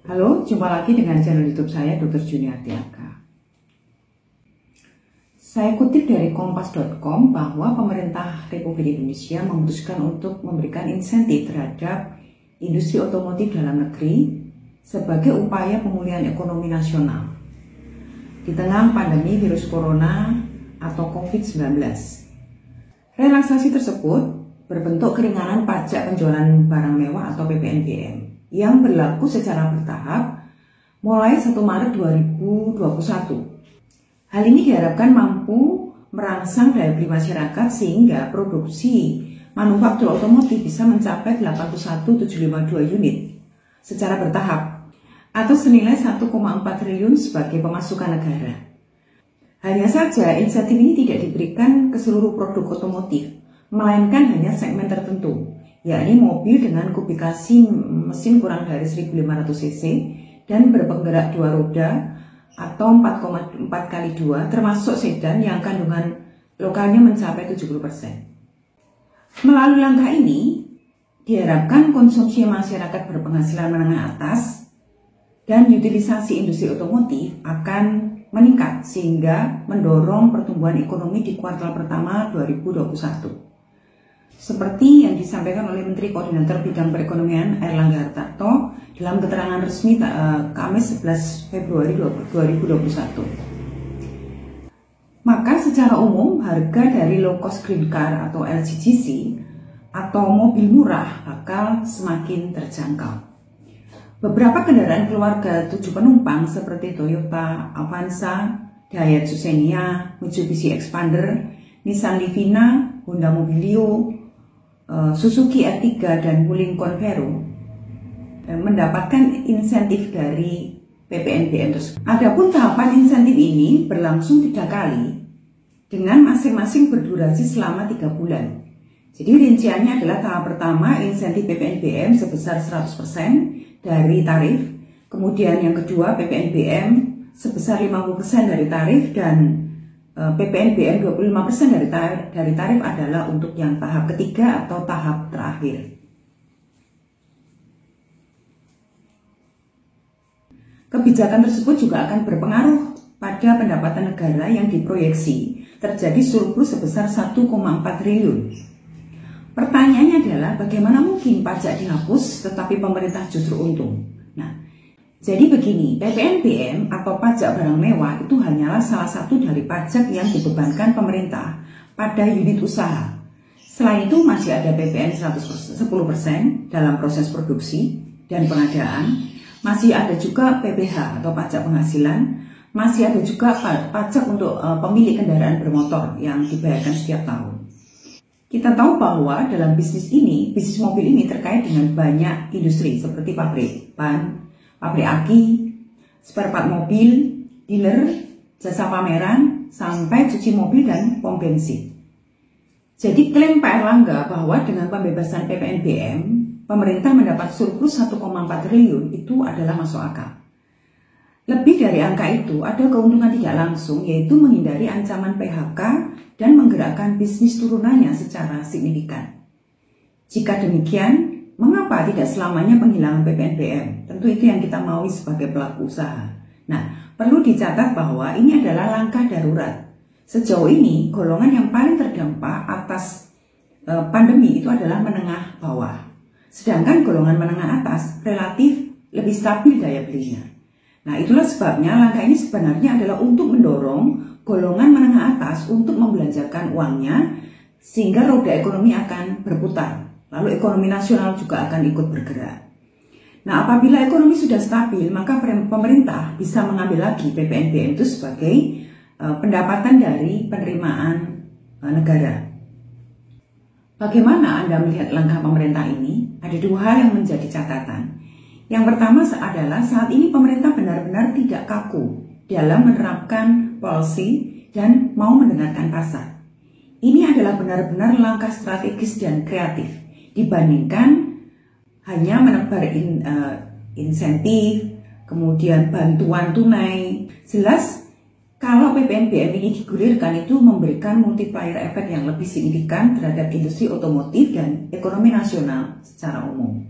Halo, jumpa lagi dengan channel YouTube saya, Dr. Juniarti Aga. Saya kutip dari kompas.com bahwa pemerintah Republik Indonesia memutuskan untuk memberikan insentif terhadap industri otomotif dalam negeri sebagai upaya pemulihan ekonomi nasional di tengah pandemi virus corona atau COVID-19. Relaksasi tersebut berbentuk keringanan pajak penjualan barang mewah atau PPNBM yang berlaku secara bertahap mulai 1 Maret 2021. Hal ini diharapkan mampu merangsang daya beli masyarakat sehingga produksi manufaktur otomotif bisa mencapai 81.752 unit secara bertahap atau senilai 1,4 triliun sebagai pemasukan negara. Hanya saja insentif ini tidak diberikan ke seluruh produk otomotif, melainkan hanya segmen tertentu, yakni mobil dengan kubikasi mesin kurang dari 1.500 cc dan berpenggerak 2 roda atau 4,4x2 termasuk sedan yang kandungan lokalnya mencapai 70%. Melalui langkah ini diharapkan konsumsi masyarakat berpenghasilan menengah atas dan utilisasi industri otomotif akan meningkat sehingga mendorong pertumbuhan ekonomi di kuartal pertama 2021. Seperti yang disampaikan oleh Menteri Koordinator Bidang Perekonomian Airlangga Hartarto dalam keterangan resmi Kamis 11 Februari 2021. Maka secara umum harga dari low cost green car atau LCGC atau mobil murah bakal semakin terjangkau. Beberapa kendaraan keluarga 7 penumpang seperti Toyota Avanza, Daihatsu Xenia, Mitsubishi Expander, Nissan Livina, Honda Mobilio, Suzuki R3 dan Wuling Convero mendapatkan insentif dari PPNBM tersebut. Adapun tahapan insentif ini berlangsung 3 kali dengan masing-masing berdurasi selama 3 bulan. Jadi rinciannya adalah tahap pertama insentif PPNBM sebesar 100% dari tarif, kemudian yang kedua PPNBM sebesar 50% dari tarif, dan PPNBM 25% dari tarif adalah untuk yang tahap ketiga atau tahap terakhir. Kebijakan tersebut juga akan berpengaruh pada pendapatan negara yang diproyeksi terjadi surplus sebesar 1,4 triliun. Pertanyaannya adalah bagaimana mungkin pajak dihapus tetapi pemerintah justru untung? Nah, jadi begini, PPNBM atau pajak barang mewah itu hanyalah salah satu dari pajak yang dibebankan pemerintah pada unit usaha. Selain itu masih ada PPN 10% dalam proses produksi dan pengadaan, masih ada juga PPH atau pajak penghasilan, masih ada juga pajak untuk pemilik kendaraan bermotor yang dibayarkan setiap tahun. Kita tahu bahwa dalam bisnis mobil ini terkait dengan banyak industri seperti pabrik ban, pabrik aki, spare part mobil, dealer, jasa pameran, sampai cuci mobil dan pom bensin. Jadi klaim Pak Airlangga bahwa dengan pembebasan PPNBM, pemerintah mendapat surplus 1,4 triliun itu adalah masuk akal. Lebih dari angka itu, ada keuntungan tidak langsung, yaitu menghindari ancaman PHK dan menggerakkan bisnis turunannya secara signifikan. Jika demikian, mengapa tidak selamanya penghilangan PPNBM? Tentu itu yang kita maui sebagai pelaku usaha. Nah, perlu dicatat bahwa ini adalah langkah darurat. Sejauh ini, golongan yang paling terdampak atas pandemi itu adalah menengah bawah. Sedangkan golongan menengah atas relatif lebih stabil daya belinya. Nah, itulah sebabnya langkah ini sebenarnya adalah untuk mendorong golongan menengah atas untuk membelanjakan uangnya sehingga roda ekonomi akan berputar. Lalu ekonomi nasional juga akan ikut bergerak. Nah, apabila ekonomi sudah stabil, maka pemerintah bisa mengambil lagi PPNBM itu sebagai pendapatan dari penerimaan negara. Bagaimana Anda melihat langkah pemerintah ini? Ada 2 hal yang menjadi catatan. Yang pertama adalah saat ini pemerintah benar-benar tidak kaku dalam menerapkan policy dan mau mendengarkan pasar. Ini adalah benar-benar langkah strategis dan kreatif dibandingkan hanya menebar insentif, kemudian bantuan tunai. Jelas kalau PPNBM ini digulirkan itu memberikan multiplier efek yang lebih signifikan terhadap industri otomotif dan ekonomi nasional secara umum.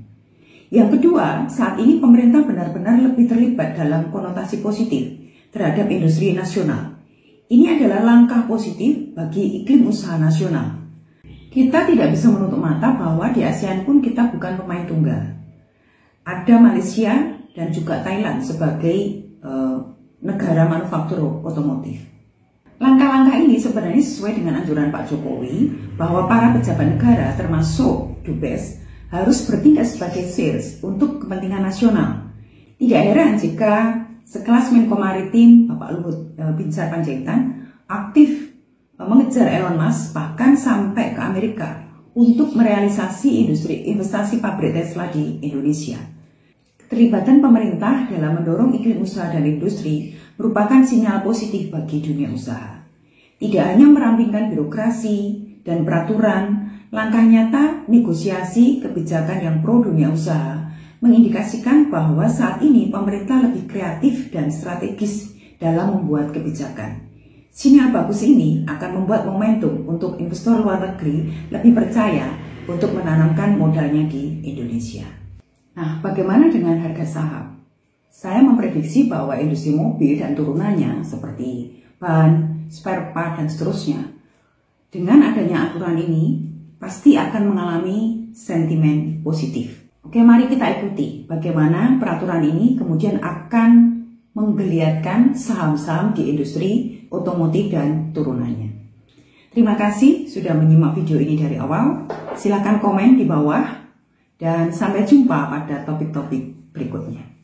Yang kedua, saat ini pemerintah benar-benar lebih terlibat dalam konotasi positif terhadap industri nasional. Ini adalah langkah positif bagi iklim usaha nasional. Kita tidak bisa menutup mata bahwa di ASEAN pun kita bukan pemain tunggal. Ada Malaysia dan juga Thailand sebagai negara manufaktur otomotif. Langkah-langkah ini sebenarnya sesuai dengan anjuran Pak Jokowi bahwa para pejabat negara termasuk Dubes harus bertindak sebagai sales untuk kepentingan nasional. Tidak heran jika sekelas Menko Maritim Bapak Luhut Binsar Panjaitan aktif mengejar Elon Musk bahkan sampai ke Amerika untuk merealisasi investasi pabrik Tesla di Indonesia. Keterlibatan pemerintah dalam mendorong iklim usaha dan industri merupakan sinyal positif bagi dunia usaha. Tidak hanya merampingkan birokrasi dan peraturan, langkah nyata negosiasi kebijakan yang pro dunia usaha mengindikasikan bahwa saat ini pemerintah lebih kreatif dan strategis dalam membuat kebijakan. Sinyal bagus ini akan membuat momentum untuk investor luar negeri lebih percaya untuk menanamkan modalnya di Indonesia. Nah, bagaimana dengan harga saham? Saya memprediksi bahwa industri mobil dan turunannya seperti ban, spare part, dan seterusnya, dengan adanya aturan ini, pasti akan mengalami sentimen positif. Oke, mari kita ikuti bagaimana peraturan ini kemudian akan menggeliatkan saham-saham di industri otomotif dan turunannya. Terima kasih sudah menyimak video ini dari awal. Silakan komen di bawah dan sampai jumpa pada topik-topik berikutnya.